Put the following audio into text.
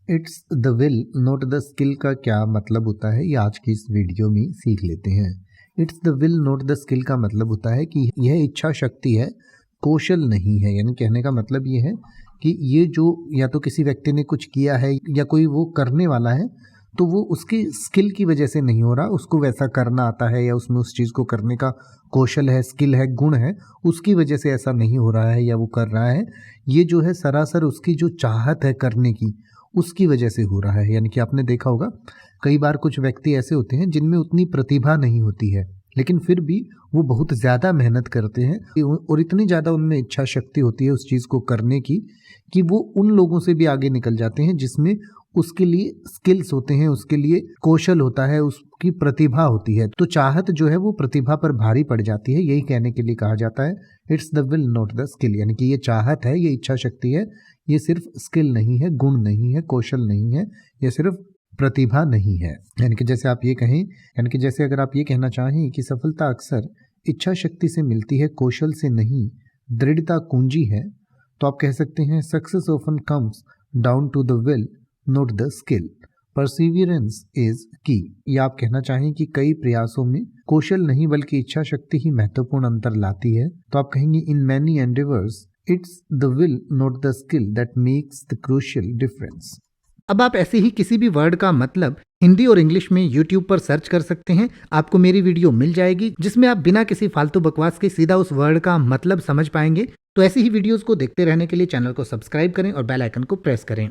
It's the will not the skill का क्या मतलब होता है, ये आज की इस वीडियो में सीख लेते हैं। It's the will not the skill का मतलब होता है कि यह इच्छा शक्ति है, कौशल नहीं है। यानी कहने का मतलब ये है कि ये जो या तो किसी व्यक्ति ने कुछ किया है या कोई वो करने वाला है, तो वो उसकी स्किल की वजह से नहीं हो रहा, उसको वैसा करना आता है या उसमें उस चीज़ को करने का कौशल है, स्किल है, गुण है, उसकी वजह से ऐसा नहीं हो रहा है या वो कर रहा है। ये जो है सरासर उसकी जो चाहत है करने की, उसकी वजह से हो रहा है। यानी कि आपने देखा होगा कई बार कुछ व्यक्ति ऐसे होते हैं जिनमें उतनी प्रतिभा नहीं होती है, लेकिन फिर भी वो बहुत ज़्यादा मेहनत करते हैं और इतनी ज़्यादा उनमें इच्छा शक्ति होती है उस चीज़ को करने की कि वो उन लोगों से भी आगे निकल जाते हैं जिसमें उसके लिए स्किल्स होते हैं, उसके लिए कौशल होता है, उसकी प्रतिभा होती है। तो चाहत जो है वो प्रतिभा पर भारी पड़ जाती है। यही कहने के लिए कहा जाता है it's the will not the skill. यानी कि ये चाहत है, ये इच्छा शक्ति है, ये सिर्फ स्किल नहीं है, गुण नहीं है, कौशल नहीं है, ये सिर्फ प्रतिभा नहीं है। यानी कि जैसे आप ये कहें, यानी कि जैसे अगर आप ये कहना चाहें कि सफलता अक्सर इच्छा शक्ति से मिलती है, कौशल से नहीं, दृढ़ता कुंजी है, तो आप कह सकते हैं success often comes down to the will not the skill, perseverance is key. या आप कहना चाहें कि कई प्रयासों में कौशल नहीं बल्कि इच्छा शक्ति ही महत्वपूर्ण अंतर लाती है, तो आप कहेंगे in many endeavours it's the will not the skill that makes the crucial difference. अब आप ऐसे ही किसी भी वर्ड का मतलब हिंदी और इंग्लिश में YouTube पर सर्च कर सकते हैं, आपको मेरी वीडियो मिल जाएगी जिसमें आप बिना किसी फालतू बकवास के सीधा उस वर्ड का मतलब समझ पाएंगे। तो ऐसी ही वीडियोस को देखते रहने के लिए चैनल को सब्सक्राइब करें और बेल आइकन को प्रेस करें।